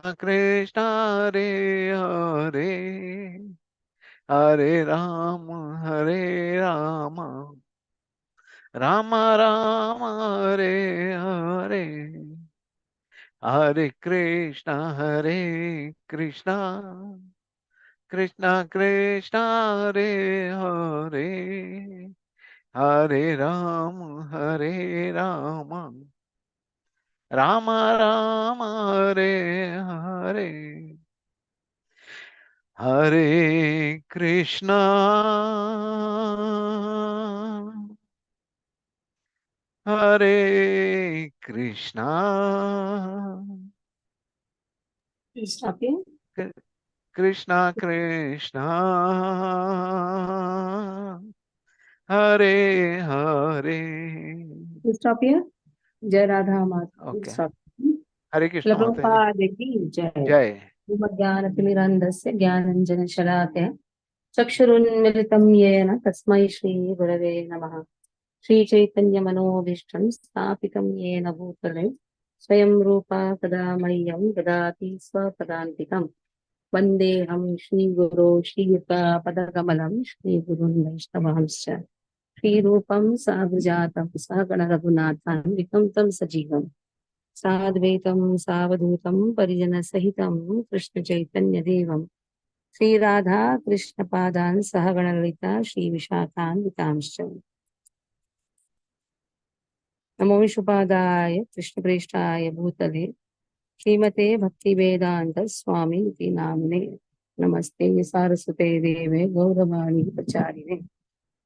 Krishna Hare Hare, Hare Ram Ram Ram Hare Hare, Hare Krishna Krishna Krishna Hare Hare, Hare Ram Ram Ram Hare Hare, Hare Krishna Hare Krishna Stop here. Krishna Krishna Hare Hare. Stop here. Jai Radha Mata. Okay. Stop. हरे कृष्णा माता जी. Prabhupada की जय. जय. ज्ञानतिमिरन्धस्य ज्ञानञ्जनशलाकया चक्षुरुन्मिलितं येन तस्मै श्रीगुरवे नमः. श्रीचैतन्यमनोभीष्टं स्थापितं येन भूतले स्वयं रूपा कदा मह्यं ददाति स्वपदान्तिकम्. वन्देऽहं श्रीगुरो श्रीयुतापदकमलं श्रीगुरुन् वैष्णवांश्च श्रीरूपं साधुजातं सहगणरघुनाथान्वितं तं सजीवम् साद्वैतं सावधूतं परिजनसहितं कृष्णचैतन्यदेवं श्रीराधा कृष्णपादान् सहगणललिता श्रीविशाखान्वितांश्च. नमो विष्णुपादाय कृष्णप्रेष्ठाय भूतले श्रीमते भक्तिवेदान्त स्वामी इति नामिने. नमस्ते सारस्वते देवे गौरवाणी प्रचारिणे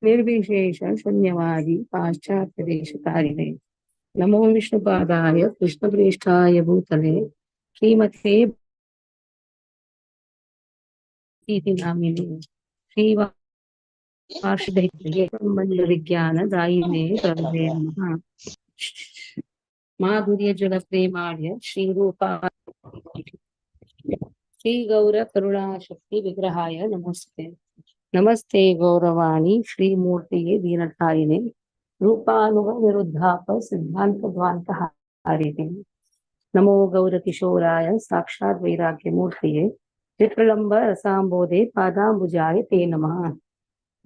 निर्विशेष शून्यवादी पाश्चात्यदेशकारिणे. नमो विष्णुपादाय कृष्णप्रेष्ठाय भूतले श्रीमते भक्ति नामिने श्रीवासुदेव विज्ञान दायिने प्रभवे नमः. माधुर्य जल प्रेमार्य श्रीरूपा श्री गौर करुणा शक्ति विग्रहाय नमस्ते. नमस्ते गौरवाणी श्रीमूर्ति दीनधारिणे रूपानुग निरुद्धाप सिद्धांत ध्वांत हारिणे. नमो गौर किशोराय साक्षात् वैराग्य मूर्तिये विप्रलंब रसाम्बोधे पादाम्बुजाय ते नमः.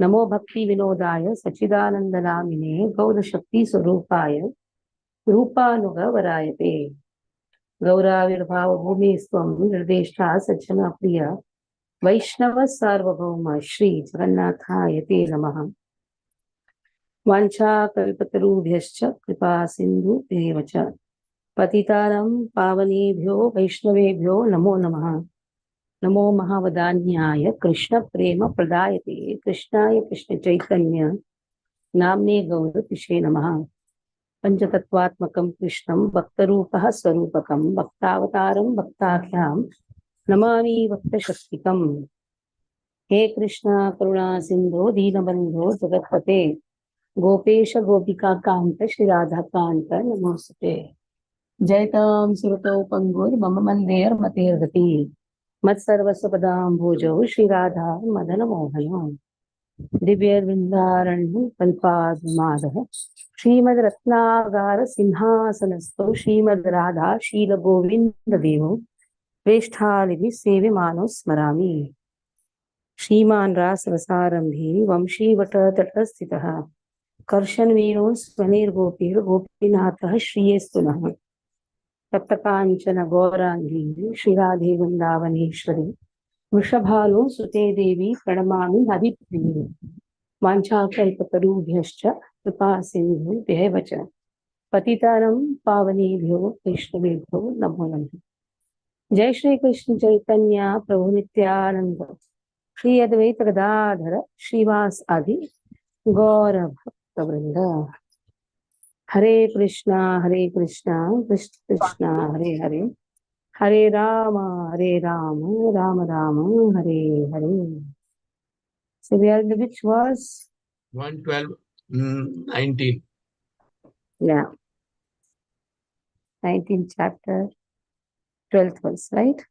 नमो भक्ति विनोदाय सच्चिदानंद नामिने गौर शक्ति स्वरूपाय रूपानुग वराय ते. गौराविर्भाव भूमि स्वं निर्देष्टा सज्जन प्रिय वैष्णव सार्वभौम श्री जगन्नाथाय ते नमः. वाञ्छा कल्पतरुभ्यश्च कृपा सिन्धुभ्येव च पतितानां पावनेभ्यो वैष्णवेभ्यो नमो नमः. नमो महावदान्याय कृष्ण प्रेम प्रदायते कृष्णाय कृष्ण चैतन्य नाम्ने गौरतिषे नमः. पंचतत्वात्मकं कृष्णं भक्तरूपः स्वरूपकं भक्तावतारं भक्ताख्यां नमामि भक्तशक्तिकम्. हे कृष्ण करुणा सिंधो दीनबंधो जगत्पते गोपेश गोपिका कांत श्री राधा कांत नमोस्तुते. जयतां सुरतो पंगुर्मम मंदेर्मतेर्गति मत्सर्वस्वपदाम्भोजौ श्री राधा मदन मोहनो दिव्यवृन्दारण्यं कल्पाद्मादः श्रीमद् रत्नागार सिंहासनस्थो श्रीमद् राधा शील गोविंद देवो श्रेष्ठालिभिः सेव्यमानो स्मरामि. श्रीमान् रासरसारम्भी वंशीवटतटस्थितः कर्षणवीरो स्वनिर्गोपीर्गोपीनाथः श्रियेस्तु नः. तप्तकाञ्चन गौराङ्गी श्रीराधे वृन्दावनेश्वरी वृषभानु सुते देवी प्रणमामि हरिप्रिये. वाञ्छाकल्पतरुभ्यश्च कृपा सिन्धुभ्येव च पतितानां पावनेभ्यो वैष्णवेभ्यो नमो नमः. जय श्री कृष्ण चैतन्य प्रभु नित्यानंद श्री अद्वैत गदाधर श्रीवास आदि गौर भक्त वृंद. हरे कृष्णा कृष्ण कृष्ण हरे हरे, हरे Ram Ram Ram Hare Hare. So we are in the which verse? 112, 19. Yeah, 19th chapter, 12th verse, right?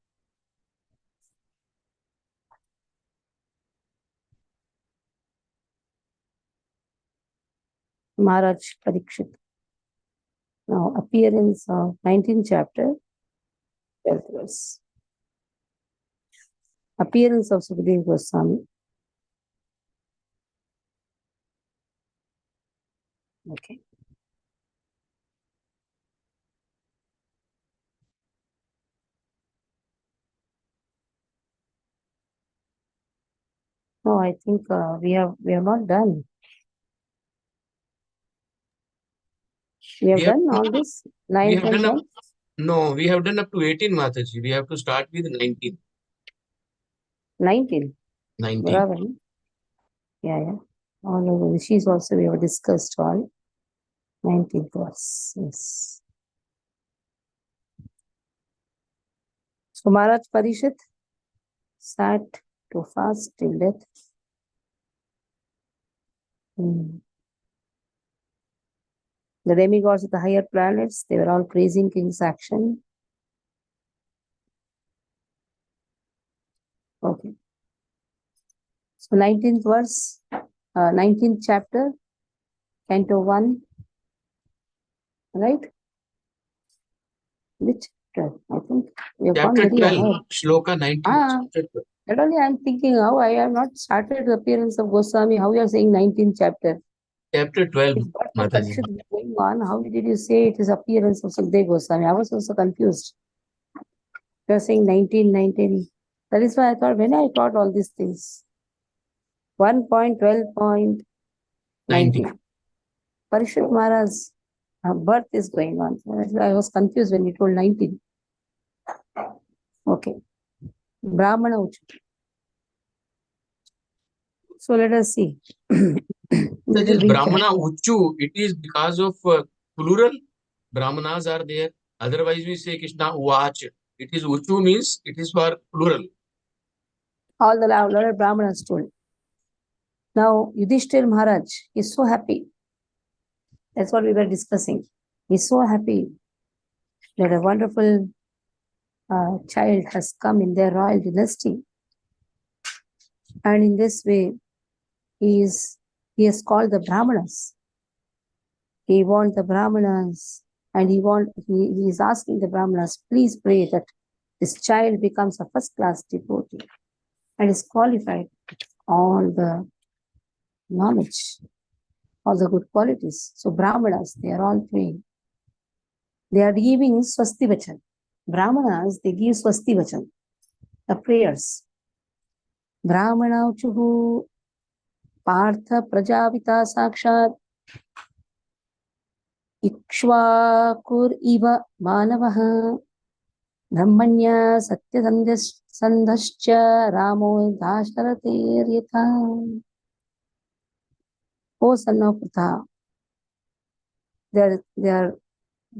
Maharaj Parikshit. Now, appearance of 19th chapter, 12th verse. Appearance of Sukadeva Goswami. Okay. No, I think we have not done. We have done all this 9th and 10th. No, we have done up to 18, Mataji. We have to start with 19. 19. 19. Bravo. Yeah. All of the rishis also we have discussed all. 19th verse. Yes. So Maharaj Parishit sat to fast till death. The demigods of the higher planets, they were all praising King's action. Okay. So 19th verse, 19th chapter, Canto 1, right? Which chapter? I think we have gone Chapter very 12, ahead. Shloka 19. Chapter 12. Not only I am thinking how I have not started the appearance of Goswami, how you are saying 19th chapter. Chapter 12, If Bhakti Mataji. Parishad is going on, how did you say it is appearance of Sukadeva Goswami? I was also confused. You are saying 19. That is why I thought, when I taught all these things, 1.12.19. 19. Parishad Maharaj's birth is going on. I was confused when you told 19. Okay. Brahmana Uchu. So let us see. That is Brahmana Uchu. It is because of plural. Brahmanas are there. Otherwise, we say Krishna Uach. It is Uchu means it is for plural. All the Lord Brahmanas told. Now, Yudhishthir Maharaj is so happy. That's what we were discussing. He's so happy that a wonderful child has come in their royal dynasty. And in this way, he has called the Brahmanas. He wants the Brahmanas, and he is asking the Brahmanas, please pray that this child becomes a first-class devotee and is qualified with all the knowledge, all the good qualities. So Brahmanas, they are all praying. They are giving Swasti Vachan. Brahmanas, they give Swasti Vachan, the prayers. Brahmana Uchuhu Partha Prajavita Sakshat Ikshvakur Iva Manavaha Brahmanya Satya Sandhascha Ramo Dasharatir Yatha. O son of Pratha, they are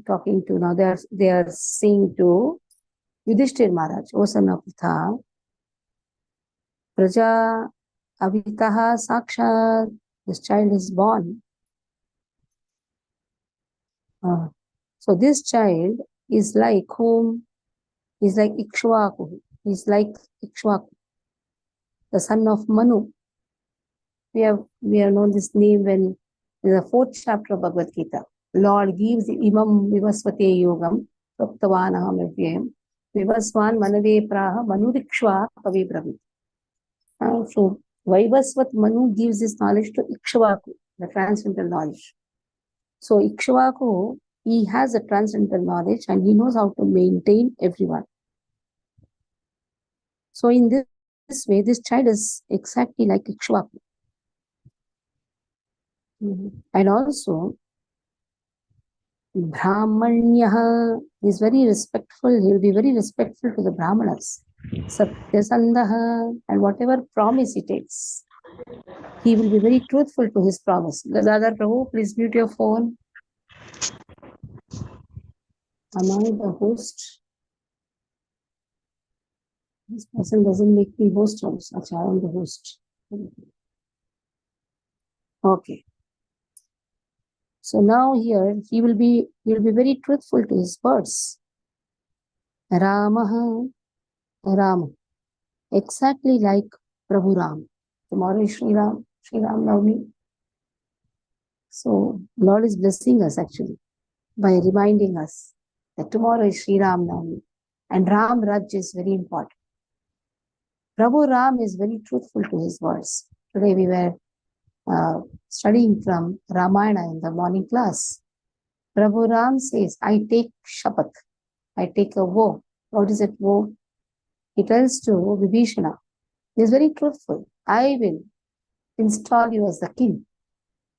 talking to now. They are saying to Yudhishthir Maharaj, O son of Pratha, Praja Avitaha Sakshat, this child is born. So this child is like whom? Is like Ikshvaku. He's like Ikshvaku, the son of Manu. We have known this name when in the 4th chapter of Bhagavad Gita. Lord gives imam vivasvate yogam praptavanaham avyayam vivasvan manave praha manurikshva kavi brahmi. So Vaibhasvat Manu gives this knowledge to Ikshvaku, the transcendental knowledge. So Ikshvaku, he has a transcendental knowledge and he knows how to maintain everyone. So in this way, this child is exactly like Ikshvaku. And also, Brahmanya is very respectful. He will be very respectful to the Brahmanas. Satyasandaha, and whatever promise he takes, he will be very truthful to his promise. Gadadhar Prabhu, please mute your phone. Am I the host? This person doesn't make me host also. Achha, I am the host. Okay. So now here he will be very truthful to his words. Ramaha, Ram, exactly like Prabhu Ram. Tomorrow is Sri Ram Navami. So Lord is blessing us actually by reminding us that tomorrow is Sri Ram Navami and Ram Raj is very important. Prabhu Ram is very truthful to his words. Today we were studying from Ramayana in the morning class. Prabhu Ram says, I take shapat, I take a vow. What is it vow? He tells to Vibhishana, he is very truthful. I will install you as the king.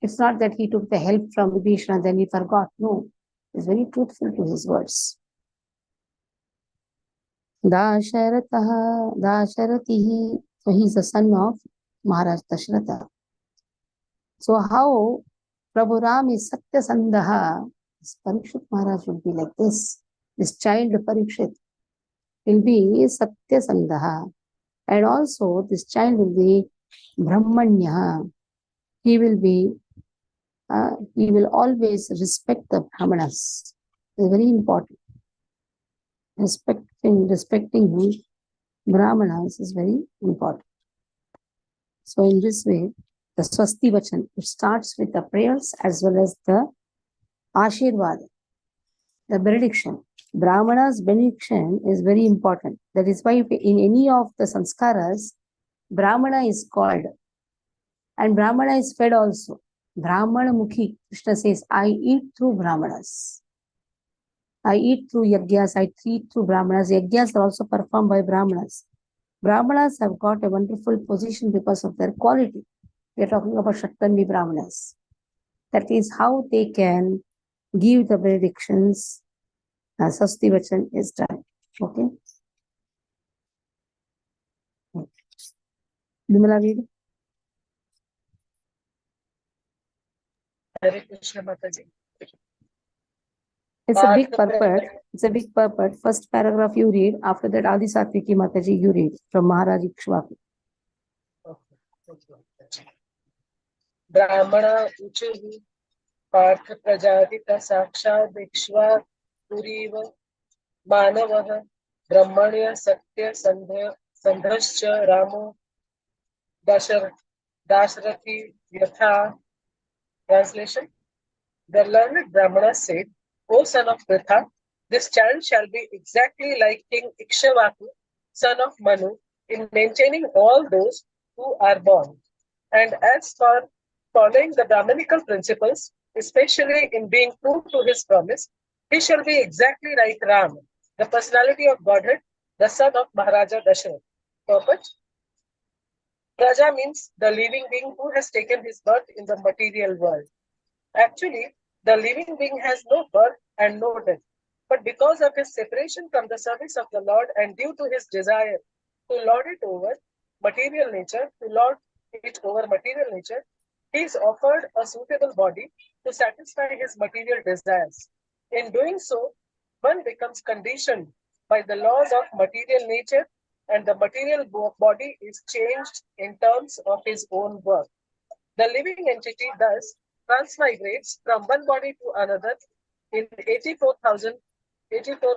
It's not that he took the help from Vibhishana and then he forgot. No, he's very truthful to his words. Dasharatihi, so he's the son of Maharaj Dasharatha. So how Prabhu Ram is Satya Sandaha, Parikshit Maharaj will be like this. This child Parikshit will be Satya Sandaha. And also this child will be Brahmanya. He will always respect the Brahmanas. It's very important. Respecting Brahmanas is very important. So in this way, the Swasti Vachan, it starts with the prayers as well as the Ashirvad, the benediction. Brahmana's benediction is very important. That is why in any of the sanskaras, Brahmana is called. And Brahmana is fed also. Brahmana Mukhi, Krishna says, I eat through Brahmanas. I eat through Yagyas, I eat through Brahmanas. Yagyas are also performed by Brahmanas. Brahmanas have got a wonderful position because of their quality. We are talking about Shattami Brahmanas. That is how they can give the benedictions. Swasti Vachan is done. Okay. Vimala, read. Hare Krishna Mataji. It's a big purport. It's a big purport. First paragraph you read. After that, Adi Satviki Mataji you read from Maharaj Ikshvaku. Brahmana Uchuhi Partha Prajadita Sakshat Ikshva Puriva Manavaha Brahmanya Satya Sandhascha Ramo Dasarathi Yatha. Translation. The learned Brahmana said, O son of Pritha, this child shall be exactly like King Ikshvaku, son of Manu, in maintaining all those who are born. And as for following the Brahmanical principles, especially in being true to his promise, he shall be exactly like Ram, the personality of Godhead, the son of Maharaja Dasharatha. Purpose. Praja means the living being who has taken his birth in the material world. Actually, the living being has no birth and no death. But because of his separation from the service of the Lord and due to his desire to lord it over material nature, he is offered a suitable body to satisfy his material desires. In doing so, one becomes conditioned by the laws of material nature, and the material body is changed in terms of his own work. The living entity thus transmigrates from one body to another in 84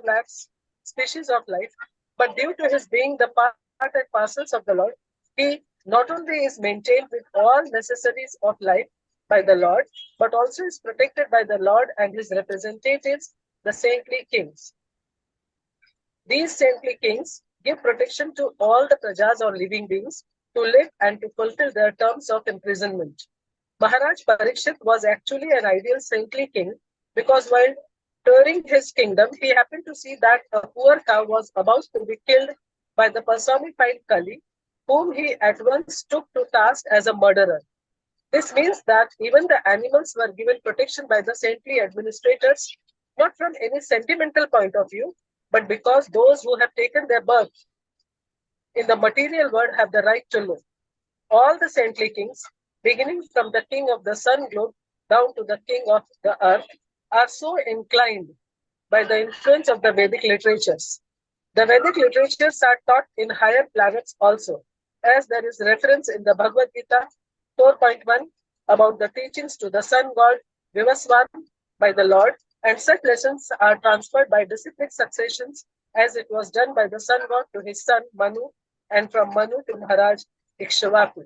lakhs species of life, but due to his being the part and parcels of the Lord, he not only is maintained with all necessaries of life by the Lord, but also is protected by the Lord and his representatives, the saintly kings. These saintly kings give protection to all the prajas or living beings to live and to fulfill their terms of imprisonment. Maharaj Parikshit was actually an ideal saintly king because while touring his kingdom, he happened to see that a poor cow was about to be killed by the personified Kali, whom he at once took to task as a murderer. This means that even the animals were given protection by the saintly administrators, not from any sentimental point of view, but because those who have taken their birth in the material world have the right to live. All the saintly kings, beginning from the king of the sun globe down to the king of the earth, are so inclined by the influence of the Vedic literatures. The Vedic literatures are taught in higher planets also, as there is reference in the Bhagavad Gita 4.1 about the teachings to the sun god Vivaswan by the Lord, and such lessons are transferred by disciplic successions as it was done by the sun god to his son Manu and from Manu to Maharaj Ikshvaku.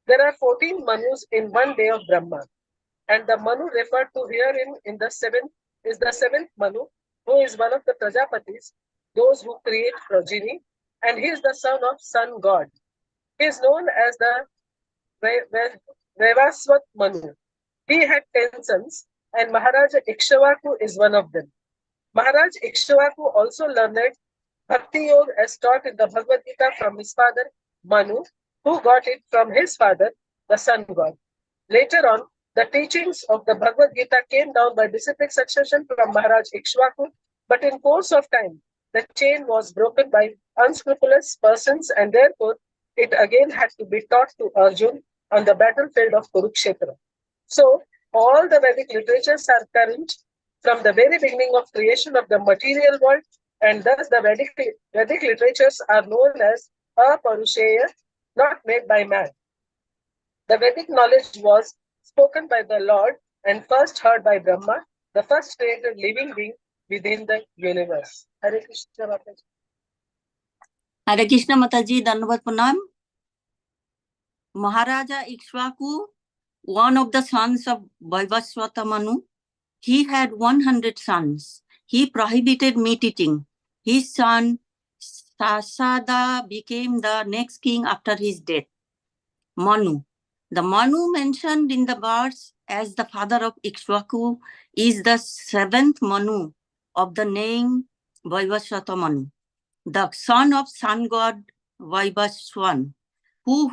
There are 14 Manus in one day of Brahma, and the Manu referred to herein in the seventh is the seventh Manu, who is one of the Prajapatis, those who create progeny, and he is the son of Sun God. He is known as the Vaivasvat Manu. He had 10 sons, and Maharaja Ikshvaku is one of them. Maharaj Ikshvaku also learned Bhakti Yoga as taught in the Bhagavad Gita from his father Manu, who got it from his father, the Sun God. Later on, the teachings of the Bhagavad Gita came down by disciplic succession from Maharaj Ikshvaku, but in course of time, the chain was broken by unscrupulous persons, and therefore it again had to be taught to Arjun on the battlefield of Kurukshetra. So, all the Vedic literatures are current from the very beginning of creation of the material world, and thus the Vedic literatures are known as Aparusheya, not made by man. The Vedic knowledge was spoken by the Lord and first heard by Brahma, the first created living being within the universe. Hare Krishna Mataji. Hare Krishna Mataji, Dandavat Pranam. Maharaja Ikshvaku, one of the sons of Vaivasvata Manu, he had 100 sons. He prohibited meat eating. His son Sasada became the next king after his death. Manu. The Manu mentioned in the verse as the father of Ikshvaku is the 7th Manu of the name Vaivasvata Manu, the son of sun god Vaibhaswan, to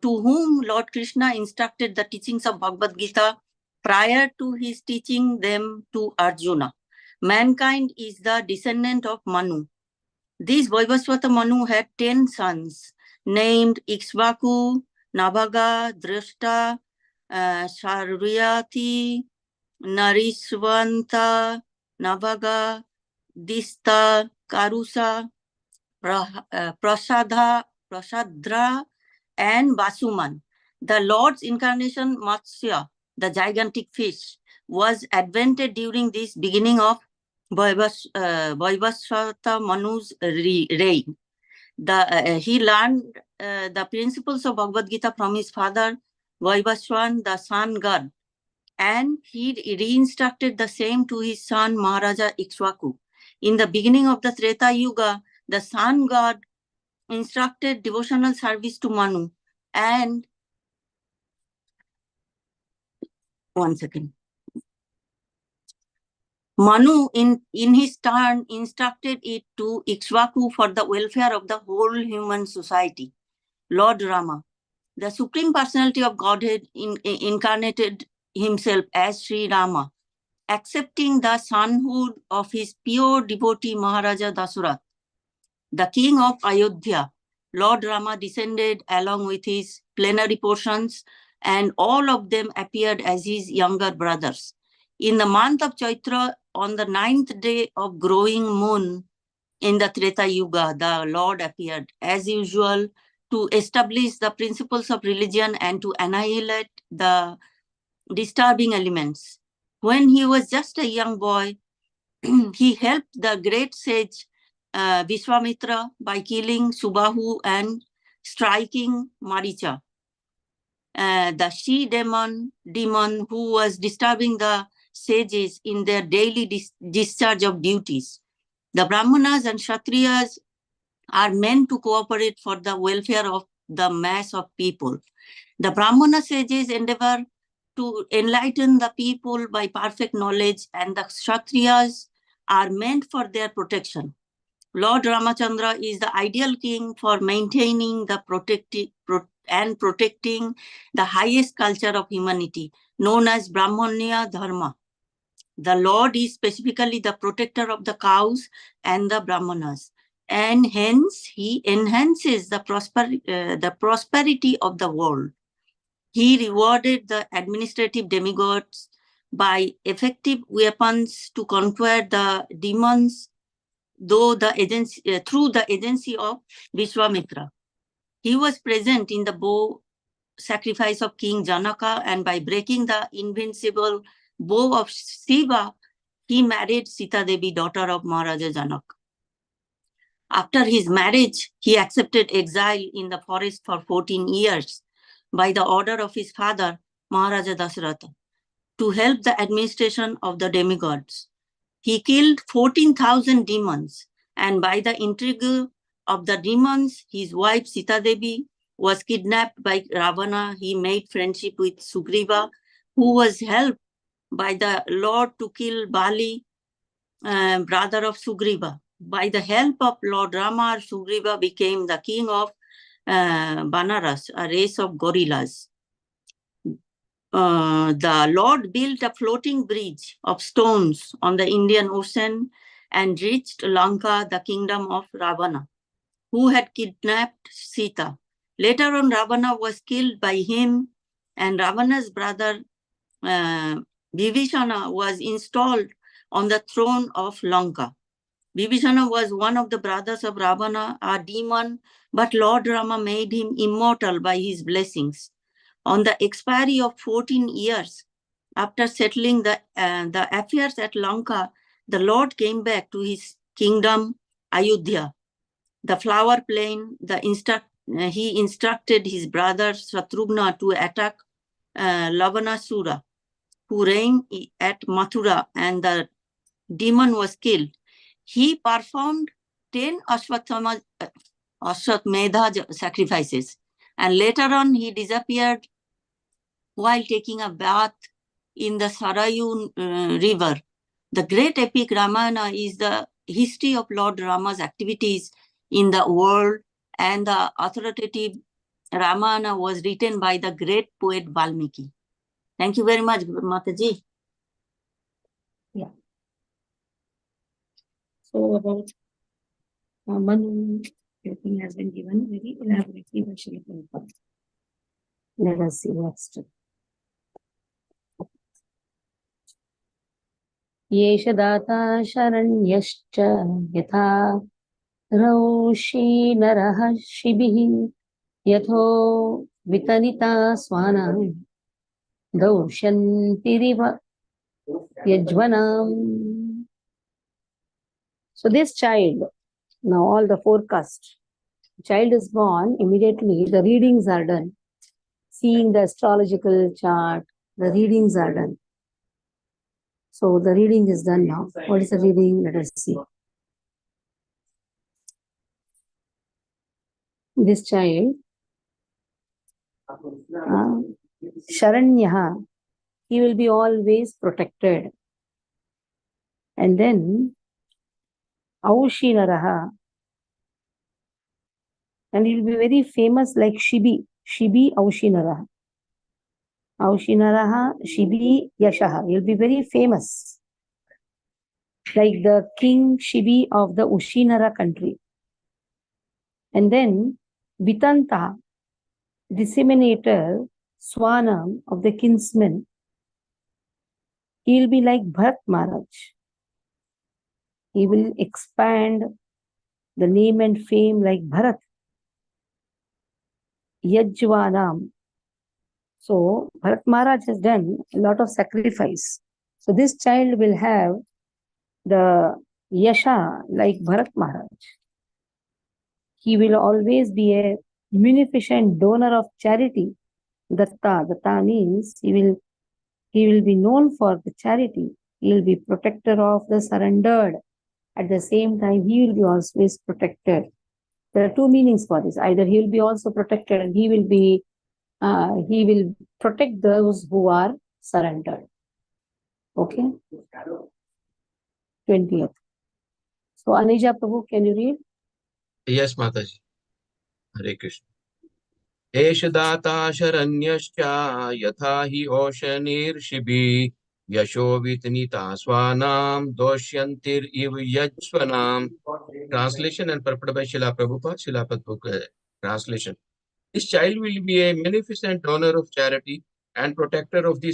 whom Lord Krishna instructed the teachings of Bhagavad Gita prior to his teaching them to Arjuna. Mankind is the descendant of Manu. This Vaivasvata Manu had 10 sons named Ikshvaku, Nabhaga, Drishta, Sharyati, Narishvanta, Nabhaga, Dista, Karusa, Prasadra, and Vasuman. The Lord's incarnation, Matsya, the gigantic fish, was invented during this beginning of Vaivasvata Manu's reign. He learned the principles of Bhagavad Gita from his father, Vaivaswan, the sun god, and he re-instructed the same to his son, Maharaja Ikshvaku. In the beginning of the Treta Yuga, the sun god instructed devotional service to Manu, and Manu in his turn instructed it to Ikshvaku for the welfare of the whole human society. Lord Rama, the Supreme Personality of Godhead, incarnated himself as Sri Rama, accepting the sonhood of his pure devotee Maharaja Dasarath, the king of Ayodhya. Lord Rama descended along with his plenary portions, and all of them appeared as his younger brothers. In the month of Chaitra, on the 9th day of growing moon in the Treta Yuga, the Lord appeared as usual to establish the principles of religion and to annihilate the disturbing elements. When he was just a young boy, he helped the great sage Vishwamitra by killing Subahu and striking Maricha, the she-demon who was disturbing the sages in their daily discharge of duties. The Brahmanas and Kshatriyas are meant to cooperate for the welfare of the mass of people. The Brahmana sages endeavor to enlighten the people by perfect knowledge, and the Kshatriyas are meant for their protection. Lord Ramachandra is the ideal king for maintaining the protecting the highest culture of humanity, known as Brahmanya Dharma. The Lord is specifically the protector of the cows and the Brahmanas, and hence he enhances the prosperity of the world. He rewarded the administrative demigods by effective weapons to conquer the demons through the agency of Vishwamitra. He was present in the bow sacrifice of King Janaka, and by breaking the invincible bow of Shiva, he married Sita Devi, daughter of Maharaja Janaka. After his marriage, he accepted exile in the forest for 14 years by the order of his father, Maharaja Dasratha, to help the administration of the demigods. He killed 14,000 demons, and by the intrigue of the demons, his wife Sita Devi was kidnapped by Ravana. He made friendship with Sugriva, who was helped by the Lord to kill Bali, brother of Sugriva. By the help of Lord Rama, Sugriva became the king of Banaras, a race of gorillas. The Lord built a floating bridge of stones on the Indian Ocean and reached Lanka, the kingdom of Ravana, who had kidnapped Sita. Later on, Ravana was killed by him, and Ravana's brother Vibhishana was installed on the throne of Lanka. Vibhishana was one of the brothers of Ravana, a demon, but Lord Rama made him immortal by his blessings. On the expiry of 14 years, after settling the affairs at Lanka, the Lord came back to his kingdom, Ayodhya, the flower plain. He instructed his brother Shatrugna to attack Lavanasura, who reigned at Mathura, and the demon was killed. He performed 10 Ashwamedha sacrifices, and later on he disappeared while taking a bath in the Sarayu river. The great epic Ramayana is the history of Lord Rama's activities in the world, and the authoritative Ramayana was written by the great poet Valmiki. Thank you very much, Mataji. Yeah. So about Manu, everything has been given very elaborately by Srila Prabhupada. Let us see next. येष दाता शरण्यश्च यथा रौषी नरः शिबिः यथो वितनिता स्वानां दौष्यन्तिरिव यज्वनाम्. So this child, now all the forecast, child is born, immediately the readings are done. Seeing the astrological chart, the readings are done. So the reading is done now. What is the reading? Let us see. This child, Sharanyaha, he will be always protected. And then Aushinaraha, and he will be very famous like Shibi. Shibi Aushinaraha. Aushinaraha Shibi Yashaha. He will be very famous. Like the king Shibi of the Ushinara country. And then Vitanta, disseminator, Swanam of the kinsmen. He will be like Bharat Maharaj. He will expand the name and fame like Bharat. Yajvanam. So Bharat Maharaj has done a lot of sacrifice. So this child will have the Yasha like Bharat Maharaj. He will always be a munificent donor of charity. Datta. Datta means he will be known for the charity. He will be protector of the surrendered. At the same time, he will be always protected. There are two meanings for this. Either he will be also protected and he will protect those who are surrendered. Okay? 20th. So Anija Prabhu, can you read? Yes, Mataji. Hare Krishna. एष दाता शरण्यश्च यथा हि ओशनीर्षिभिः यशो वितनिता स्वानां दोष्यन्तिरिव यज्वनाम्. Translation and purport by Srila Prabhupada, Srila Prabhupada translation. This child will be a magnificent donor of charity and protector of the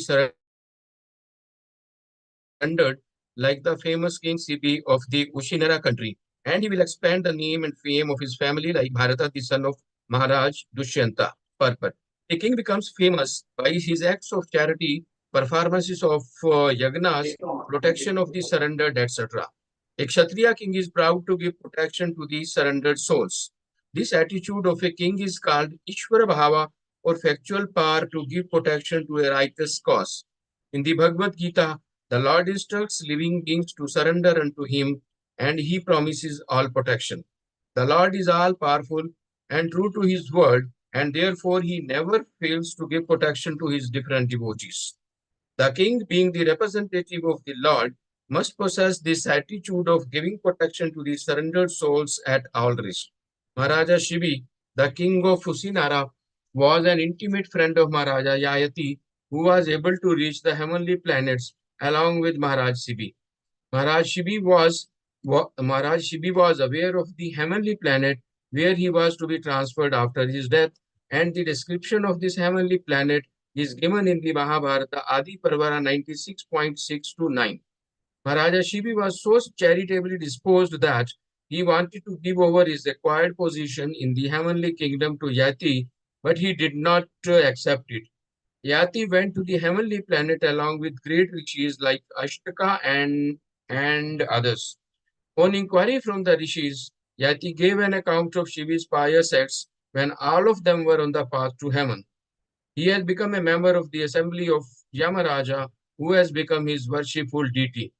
surrendered, like the famous King Sibi of the Ushinara country. And he will expand the name and fame of his family like Bharata, the son of Maharaj Dushyanta. Purport. The king becomes famous by his acts of charity, performances of yagnas, protection of the surrendered, etc. A Kshatriya king is proud to give protection to the surrendered souls. This attitude of a king is called Ishvara Bhava, or factual power to give protection to a righteous cause. In the Bhagavad Gita, the Lord instructs living beings to surrender unto him, and he promises all protection. The Lord is all powerful and true to his word, and therefore he never fails to give protection to his different devotees. The king, being the representative of the Lord, must possess this attitude of giving protection to the surrendered souls at all risk. Maharaja Shivi, the king of Usinara, was an intimate friend of Maharaja Yayati, who was able to reach the heavenly planets along with Maharaj Shivi. Maharaj Shivi was aware of the heavenly planet where he was to be transferred after his death, and the description of this heavenly planet is given in the Mahabharata Adi Parvara 96.6 to 9. Maharaja Shivi was so charitably disposed that he wanted to give over his acquired position in the heavenly kingdom to Yati, but he did not accept it. Yati went to the heavenly planet along with great rishis like Ashtaka and others. On inquiry from the rishis, Yati gave an account of Shivi's pious acts when all of them were on the path to heaven. He has become a member of the assembly of Yamaraja, who has become his worshipful deity.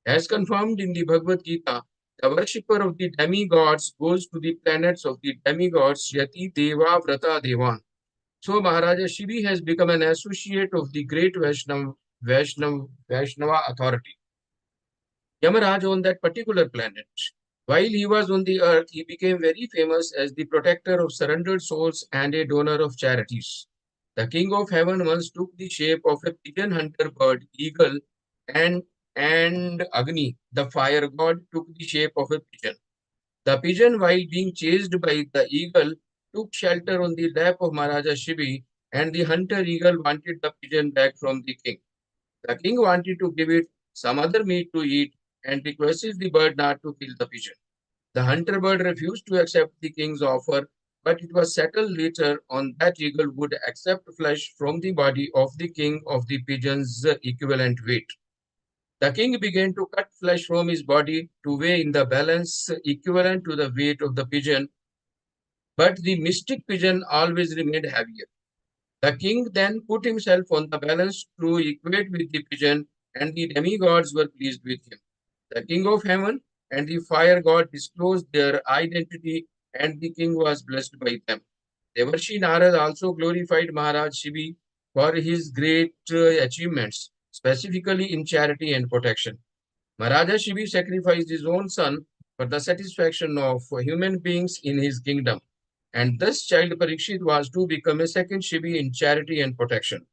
As confirmed in the Bhagavad Gita, the worshipper of the demigods goes to the planets of the demigods Yati Deva Vrata Devan. So Maharaja Shivi has become an associate of the great Vaishnava authority. Yamaraj on that particular planet. While he was on the earth, he became very famous as the protector of surrendered souls and a donor of charities. The king of heaven once took the shape of a pigeon hunter bird, eagle, and Agni, the fire god, took the shape of a pigeon. The pigeon, while being chased by the eagle, took shelter on the lap of Maharaja Shivi, and the hunter eagle wanted the pigeon back from the king. The king wanted to give it some other meat to eat and requested the bird not to kill the pigeon. The hunter bird refused to accept the king's offer, but it was settled later on that eagle would accept flesh from the body of the king of the pigeon's equivalent weight. The king began to cut flesh from his body to weigh in the balance equivalent to the weight of the pigeon, but the mystic pigeon always remained heavier. The king then put himself on the balance to equate with the pigeon, and the demigods were pleased with him. The king of heaven and the fire god disclosed their identity, and the king was blessed by them. Devarshi Narad also glorified Maharaj Shivi for his great achievements, specifically in charity and protection. Maharaja Shivi sacrificed his own son for the satisfaction of human beings in his kingdom, and thus child Parikshit was to become a second Shivi in charity and protection.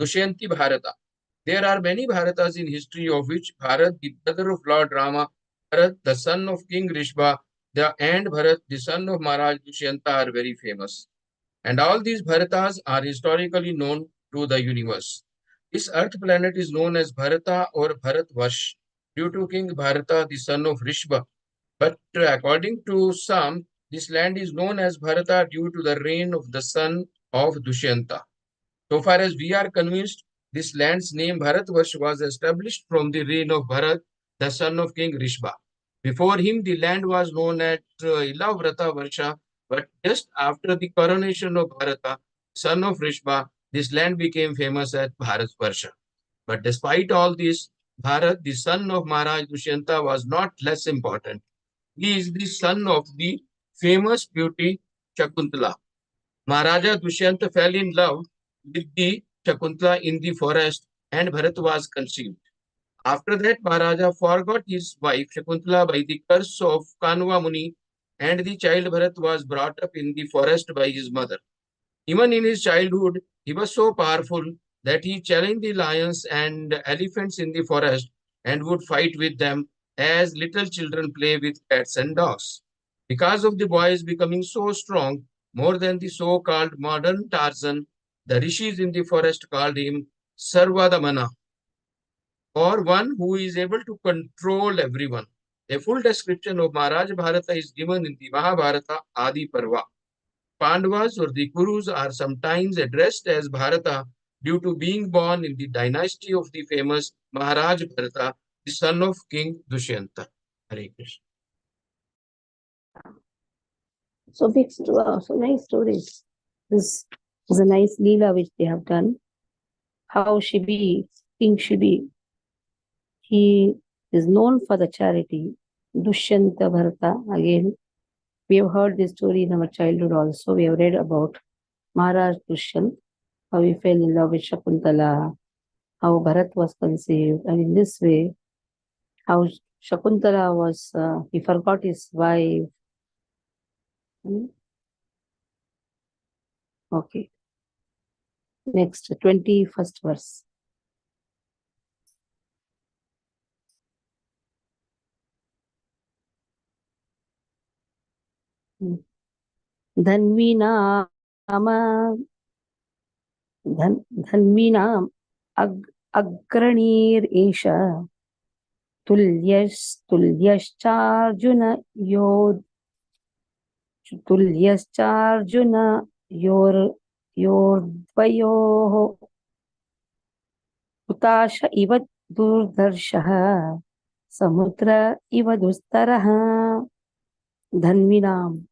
Dushyanti Bharata. There are many Bharatas in history, of which Bharat, the brother of Lord Rama, Bharat, the son of King Rishba, and Bharat, the son of Maharaj Dushyanta, are very famous. And all these Bharatas are historically known to the universe. This earth planet is known as Bharata or Bharatvash due to King Bharata, the son of Rishba. But according to some, this land is known as Bharata due to the reign of the son of Dushyanta. So far as we are convinced, this land's name Bharatvash was established from the reign of Bharat, the son of King Rishba. Before him, the land was known as Ilavrata Varsha, but just after the coronation of Bharata, son of Rishba, this land became famous as Bharatvarsha. But despite all this, Bharat, the son of Maharaj Dushyanta, was not less important. He is the son of the famous beauty Shakuntala. Maharaja Dushyanta fell in love with the Shakuntala in the forest, and Bharat was conceived. After that, Maharaja forgot his wife Shakuntala by the curse of Kanva Muni, and the child Bharat was brought up in the forest by his mother. Even in his childhood, he was so powerful that he challenged the lions and elephants in the forest and would fight with them as little children play with cats and dogs. Because of the boys becoming so strong, more than the so-called modern Tarzan, the rishis in the forest called him Sarvadamana, or one who is able to control everyone. A full description of Maharaj Bharata is given in the Mahabharata Adi Parva. Pandavas or the Kurus are sometimes addressed as Bharata due to being born in the dynasty of the famous Maharaj Bharata, the son of King Dushyanta. Hare Krishna. So big, so nice stories. This is a nice leela which they have done. How Shibi, King Shibi, he is known for the charity. Dushyanta Bharata, again, We have heard this story in our childhood also. We have read about Maharaj Dushyant, how he fell in love with Shakuntala, how Bharat was conceived, and in this way, how Shakuntala was, he forgot his wife. Okay. Next, 21st verse. Dhanvinaam agranir esha tulyashcharjuna yordvayoh hutasha iva durdarshaha samudra iva dustaraha. Dhanvinam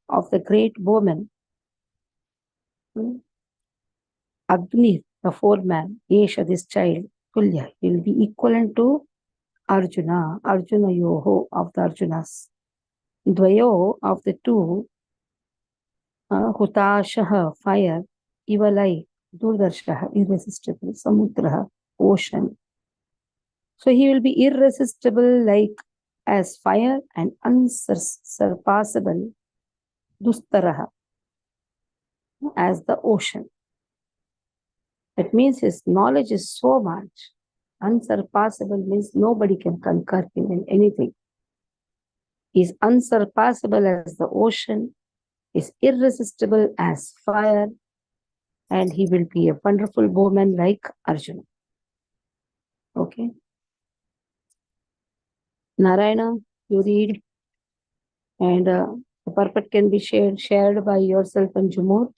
of the great bowman, Agni, the foreman, Yesha, this child, Tulya, will be equivalent to Arjuna, Arjuna Yoho of the Arjunas. Dvayo of the two, Hutashaha, fire, Iva like, Durdarshaha, irresistible, Samudraha, ocean. So he will be irresistible like as fire and unsurpassable, Dustaraha, as the ocean. That means his knowledge is so much. Unsurpassable means nobody can conquer him in anything. He is unsurpassable as the ocean, is irresistible as fire, and he will be a wonderful bowman like Arjuna. Okay. Narayana, you read, and the purport can be shared by yourself and Jumur.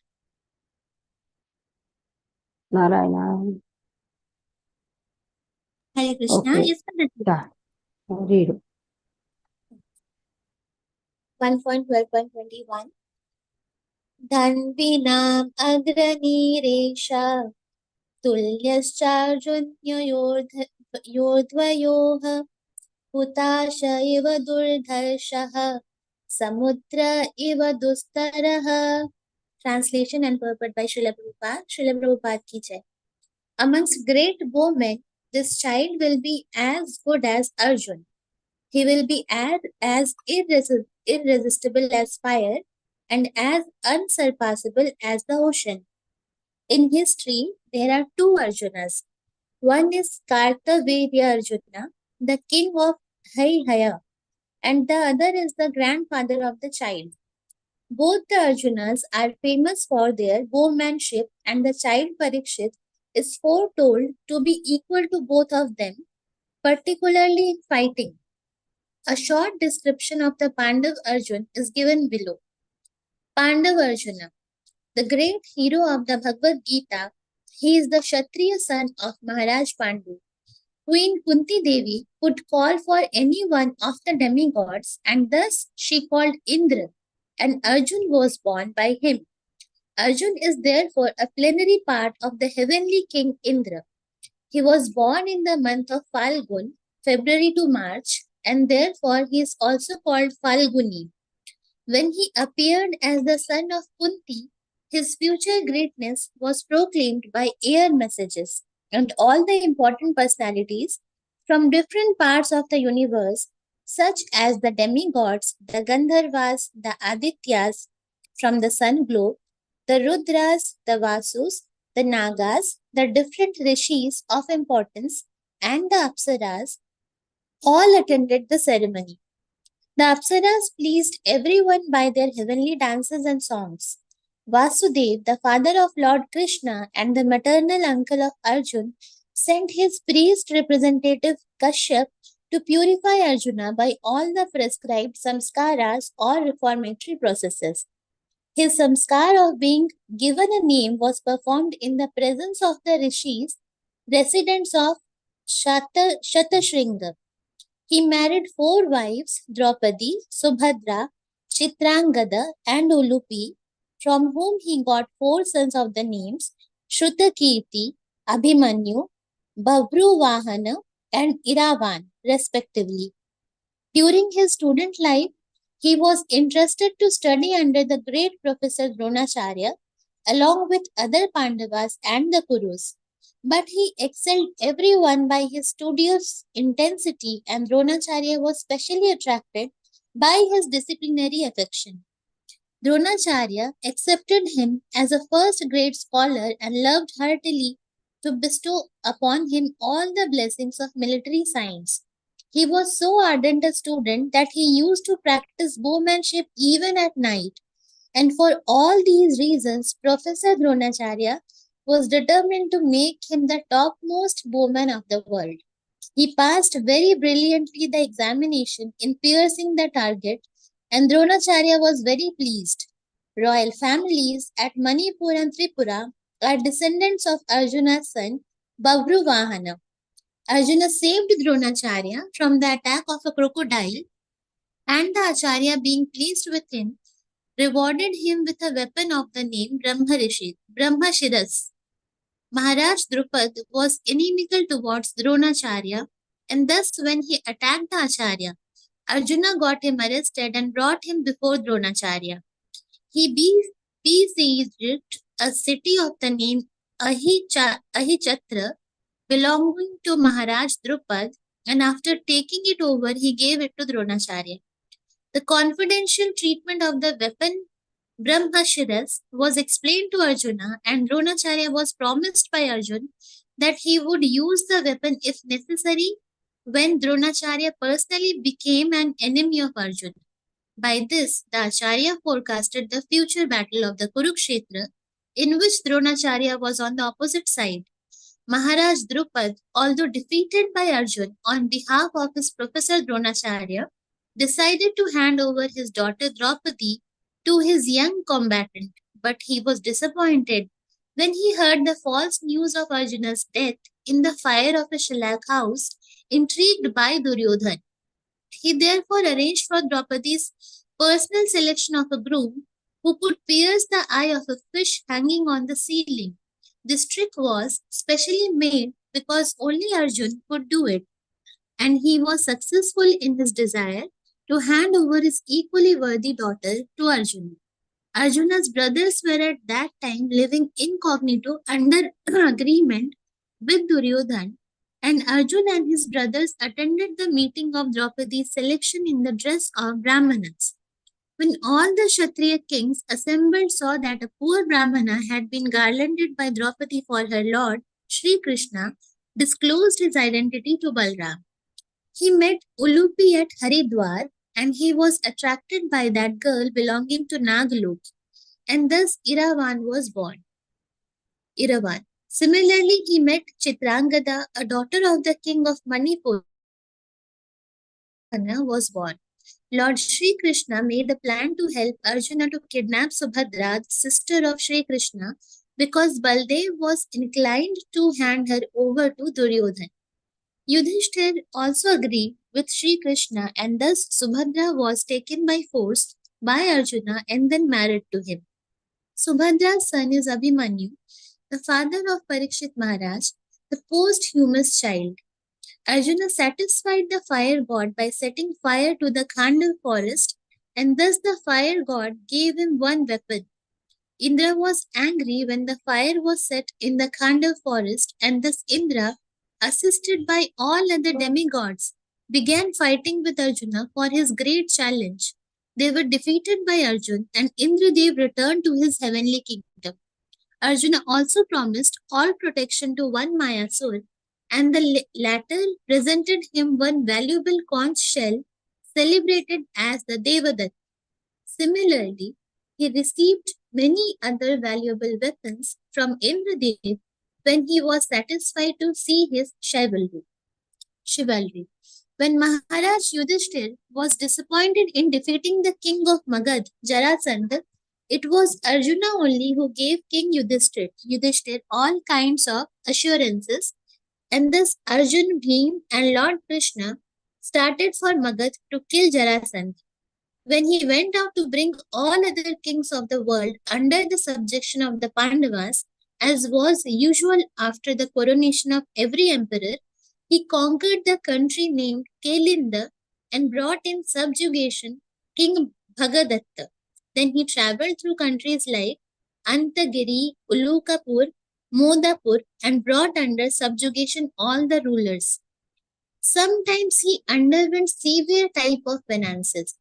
Narayana. Hare Krishna. Okay. Yes, Yeah. Read. 1.12.21 Dhanvinam agraniresha tulyascharjunyorodvayoha hutasha iva durdharshaha samudra iva dustaraha. Translation and purport by Srila Prabhupada. Srila Prabhupada ki jai. Amongst great bowmen, this child will be as good as Arjun. He will be as irresistible as fire and as unsurpassable as the ocean. In history, there are two Arjunas. One is Kartavirya Arjuna, the king of Haihaya, and the other is the grandfather of the child. Both the Arjunas are famous for their bowmanship, and the child Parikshit is foretold to be equal to both of them, particularly in fighting. A short description of the Pandav Arjun is given below. Pandav Arjuna, the great hero of the Bhagavad Gita, he is the Kshatriya son of Maharaj Pandu. Queen Kunti Devi could call for any one of the demigods, and thus she called Indra, and Arjun was born by him. Arjun is therefore a plenary part of the heavenly king Indra. He was born in the month of Falgun, February to March, and therefore he is also called Falguni. When he appeared as the son of Kunti, his future greatness was proclaimed by air messages, and all the important personalities from different parts of the universe, such as the demigods, the Gandharvas, the Adityas from the sun globe, the Rudras, the Vasus, the Nagas, the different rishis of importance, and the Apsaras all attended the ceremony. The Apsaras pleased everyone by their heavenly dances and songs. Vasudev, the father of Lord Krishna and the maternal uncle of Arjun, sent his priest representative Kashyap to purify Arjuna by all the prescribed samskaras or reformatory processes. His samskar of being given a name was performed in the presence of the rishis, residents of Shatashringa. He married 4 wives, Draupadi, Subhadra, Chitrangada, and Ulupi, from whom he got 4 sons of the names Shrutakirti, Abhimanyu, Babru Vahana, and Iravan, respectively. During his student life, he was interested to study under the great Professor Dronacharya along with other Pandavas and the Kurus. But he excelled everyone by his studious intensity, and Dronacharya was specially attracted by his disciplinary affection. Dronacharya accepted him as a first grade scholar and loved heartily to bestow upon him all the blessings of military science. He was so ardent a student that he used to practice bowmanship even at night. And for all these reasons, Professor Dronacharya was determined to make him the topmost bowman of the world. He passed very brilliantly the examination in piercing the target, and Dronacharya was very pleased. Royal families at Manipur and Tripura are descendants of Arjuna's son, Babruvahana. Arjuna saved Dronacharya from the attack of a crocodile, and the Acharya, being pleased with him, rewarded him with a weapon of the name Brahmashiras. Maharaj Drupad was inimical towards Dronacharya, and thus when he attacked the Acharya, Arjuna got him arrested and brought him before Dronacharya. He besieged a city of the name Ahichatra belonging to Maharaj Drupad, and after taking it over, he gave it to Dronacharya. The confidential treatment of the weapon Brahmashiras was explained to Arjuna, and Dronacharya was promised by Arjuna that he would use the weapon if necessary when Dronacharya personally became an enemy of Arjuna. By this, the Acharya forecasted the future battle of the Kurukshetra, in which Dronacharya was on the opposite side. Maharaj Drupad, although defeated by Arjuna on behalf of his professor Dronacharya, decided to hand over his daughter Draupadi to his young combatant, but he was disappointed when he heard the false news of Arjuna's death in the fire of a shellak house, intrigued by Duryodhan. He therefore arranged for Draupadi's personal selection of a groom who could pierce the eye of a fish hanging on the ceiling. This trick was specially made because only Arjun could do it, and he was successful in his desire to hand over his equally worthy daughter to Arjuna. Arjuna's brothers were at that time living incognito under agreement with Duryodhan, and Arjun and his brothers attended the meeting of Draupadi's selection in the dress of Brahmanas. When all the Kshatriya kings assembled saw that a poor Brahmana had been garlanded by Draupadi for her lord, Sri Krishna disclosed his identity to Balram. He met Ulupi at Haridwar, and he was attracted by that girl belonging to Nagalok, and thus Iravan was born. Iravan. Similarly, he met Chitrangada, a daughter of the king of Manipur, was born. Lord Sri Krishna made a plan to help Arjuna to kidnap Subhadra, the sister of Sri Krishna, because Baldev was inclined to hand her over to Duryodhan. Yudhishthir also agreed with Sri Krishna, and thus Subhadra was taken by force by Arjuna and then married to him. Subhadra's son is Abhimanyu, the father of Parikshit Maharaj, the posthumous child. Arjuna satisfied the fire god by setting fire to the Khandav forest, and thus the fire god gave him one weapon. Indra was angry when the fire was set in the Khandav forest, and thus Indra, assisted by all other demigods, began fighting with Arjuna for his great challenge. They were defeated by Arjuna, and Indradev returned to his heavenly kingdom. Arjuna also promised all protection to one Mayasur, and the latter presented him one valuable conch shell celebrated as the Devadatta. Similarly, he received many other valuable weapons from Indradev when he was satisfied to see his chivalry. When Maharaj Yudhishthir was disappointed in defeating the king of Magad, Jarasandha, it was Arjuna only who gave King Yudhishthir all kinds of assurances, and thus Arjun, Bhim, and Lord Krishna started for Magad to kill Jarasandha. When he went out to bring all other kings of the world under the subjection of the Pandavas, as was usual after the coronation of every emperor, he conquered the country named Kalinda and brought in subjugation King Bhagadatta. Then he traveled through countries like Antagiri, Ulukapur, Modapur, and brought under subjugation all the rulers. Sometimes he underwent severe type of penances,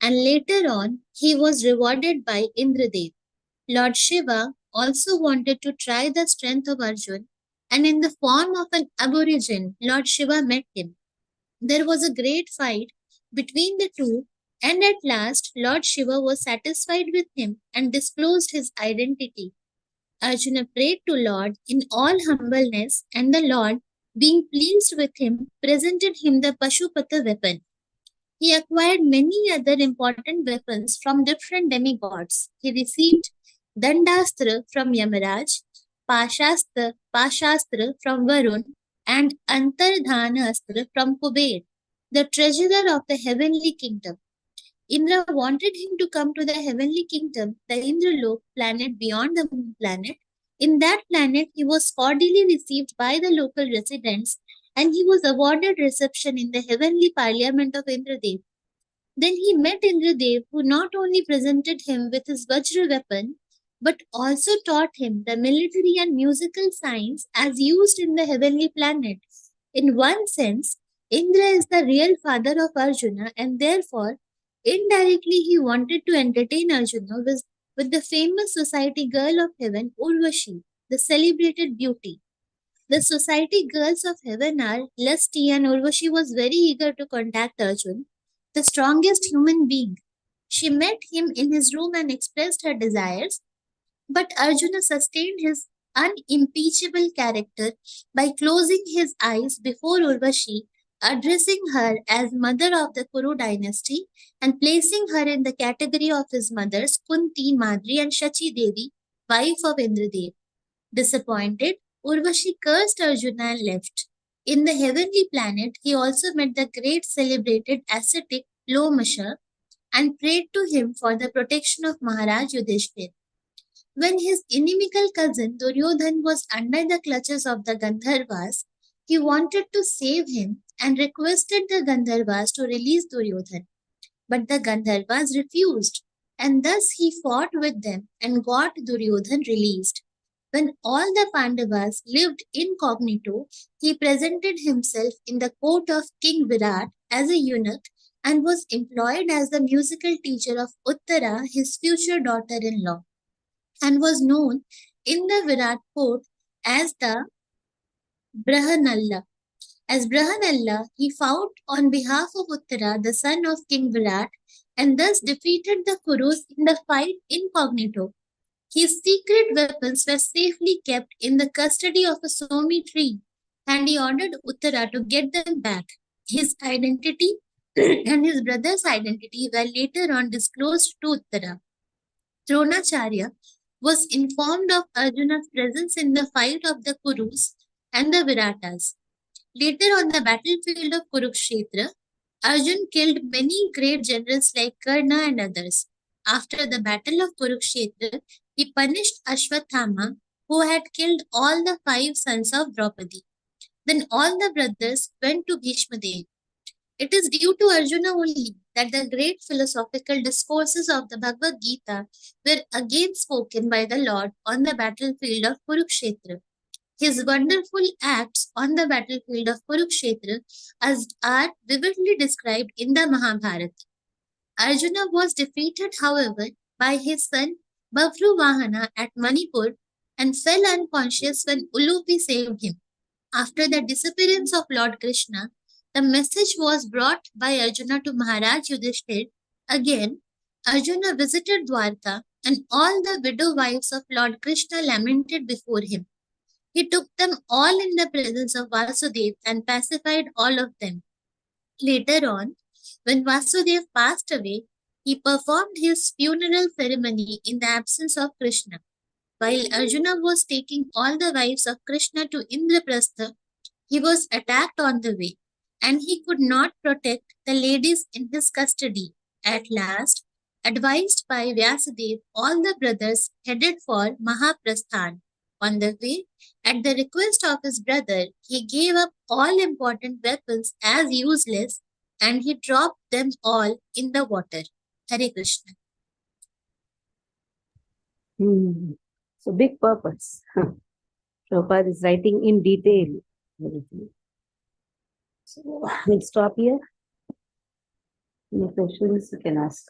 and later on he was rewarded by Indradev. Lord Shiva also wanted to try the strength of Arjun, and in the form of an aborigine, Lord Shiva met him. There was a great fight between the two, and at last Lord Shiva was satisfied with him and disclosed his identity. Arjuna prayed to Lord in all humbleness, and the Lord, being pleased with him, presented him the Pashupata weapon. He acquired many other important weapons from different demigods. He received Dandastra from Yamaraj, Pashastra from Varun, and Antardhanastra from Kuber, the treasurer of the heavenly kingdom. Indra wanted him to come to the heavenly kingdom, the Indralok planet beyond the moon planet. In that planet, he was cordially received by the local residents, and he was awarded reception in the heavenly parliament of Indradev. Then he met Indradev, who not only presented him with his Vajra weapon, but also taught him the military and musical science as used in the heavenly planet. In one sense, Indra is the real father of Arjuna, and therefore, indirectly, he wanted to entertain Arjuna with the famous society girl of heaven, Urvashi, the celebrated beauty. The society girls of heaven are lusty, and Urvashi was very eager to contact Arjun, the strongest human being. She met him in his room and expressed her desires, but Arjuna sustained his unimpeachable character by closing his eyes before Urvashi, addressing her as mother of the Kuru dynasty and placing her in the category of his mothers Kunti, Madri, and Shachi Devi, wife of Indradev. Disappointed, Urvashi cursed Arjuna and left. In the heavenly planet, he also met the great celebrated ascetic Lomasha and prayed to him for the protection of Maharaj Yudhishthir. When his inimical cousin Duryodhan was under the clutches of the Gandharvas, he wanted to save him and requested the Gandharvas to release Duryodhan. But the Gandharvas refused, and thus he fought with them and got Duryodhan released. When all the Pandavas lived incognito, he presented himself in the court of King Virat as a eunuch and was employed as the musical teacher of Uttara, his future daughter-in-law, and was known in the Virat court as the Brahanalla. As Brahanalla, he fought on behalf of Uttara, the son of King Virat, and thus defeated the Kurus in the fight incognito. His secret weapons were safely kept in the custody of a Somi tree, and he ordered Uttara to get them back. His identity and his brother's identity were later on disclosed to Uttara. Dronacharya was informed of Arjuna's presence in the fight of the Kurus and the Viratas. Later on the battlefield of Kurukshetra, Arjun killed many great generals like Karna and others. After the battle of Kurukshetra, he punished Ashwathama, who had killed all the 5 sons of Draupadi. Then all the brothers went to Bhishma Dev. It is due to Arjuna only that the great philosophical discourses of the Bhagavad Gita were again spoken by the Lord on the battlefield of Kurukshetra. His wonderful acts on the battlefield of Kurukshetra are vividly described in the Mahabharata. Arjuna was defeated, however, by his son Bavruvahana at Manipur and fell unconscious when Ulupi saved him. After the disappearance of Lord Krishna, the message was brought by Arjuna to Maharaj Yudhishthir. Again, Arjuna visited Dwarka, and all the widow wives of Lord Krishna lamented before him. He took them all in the presence of Vasudev and pacified all of them. Later on, when Vasudev passed away, he performed his funeral ceremony in the absence of Krishna. While Arjuna was taking all the wives of Krishna to Indraprastha, he was attacked on the way, and he could not protect the ladies in his custody. At last, advised by Vyasadeva, all the brothers headed for Mahaprasthan. On the way, at the request of his brother, he gave up all important weapons as useless and he dropped them all in the water. Hare Krishna. So big purpose. Prabhupada is writing in detail everything. So we'll stop here. Any questions you can ask.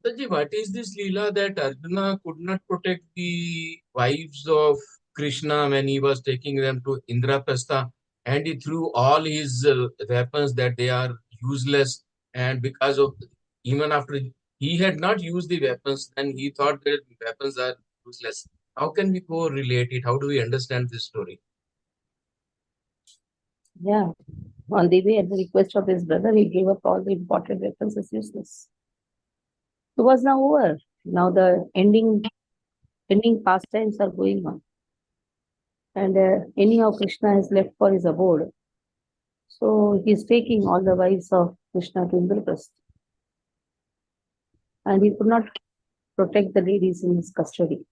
Saji, what is this Leela that Arjuna could not protect the wives of Krishna when he was taking them to Indraprastha, and he threw all his weapons that they are useless, and because of even after he had not used the weapons and he thought that weapons are useless. How can we correlate it? How do we understand this story? Yeah. On the way, at the request of his brother, he gave up all the important weapons as useless. It was now over. Now the ending pastimes are going on. And anyhow, Krishna has left for his abode. So he is taking all the wives of Krishna to Indraprastha. And he could not protect the ladies in his custody.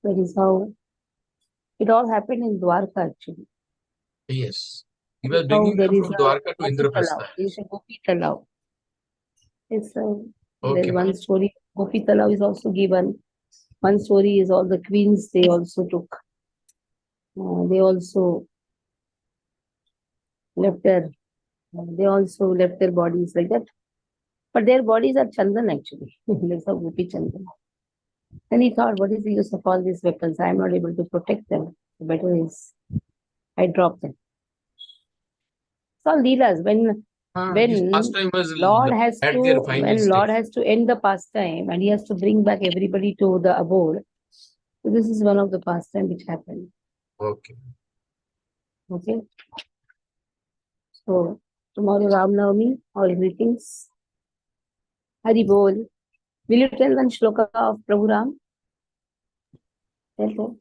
That is how it all happened in Dwarka actually. Yes. He was How bringing there them is from a Dwarka to Gopi Indraprastha. Talav. There is a Gopi Talav. It's Okay, there's one story. Gopi Talav is also given. One story is all the queens they also took. They also left their bodies like that. But their bodies are Chandan actually. That's how Gopi Chandan. And he thought, what is the use of all these weapons? I am not able to protect them. The better is I drop them. It's all Leelas. his pastime was Lord has at their to final stage. end the pastime and he has to bring back everybody to the abode. So this is one of the pastime which happened. Okay. Okay. So tomorrow Ram Navami, all greetings. Hari Bol. Will you tell one shloka of Prabhu Ram? Tell.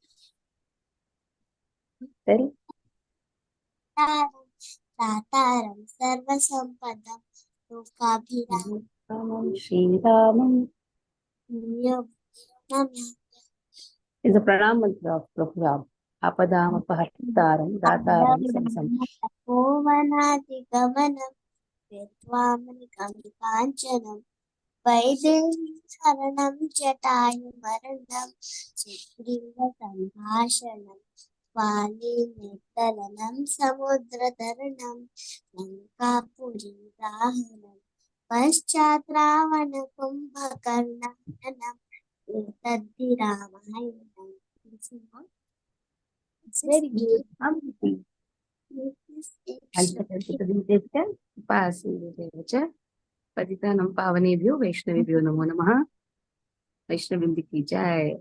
Tataram sarvasampadam lokaభిరామం Shriramam is a pranam mantra of Prabhu Ram. Apadam apahataram dataram samsam. తపోవనాదిగమనం కాంచనం Vaidehi శరణం జటాయు మరణం సుగ్రీవ సంభాషణం వాణి నిర్దలనం సముద్రతరణం లంకాపురీ దాహనం పశ్చాత్ Ravana కుంభకర్ణనం తద్ధి Ramayanam. Very good. पतितानां पावनेभ्यो वैष्णवेभ्यो नमो नमः. वैष्णव वृंद की जय.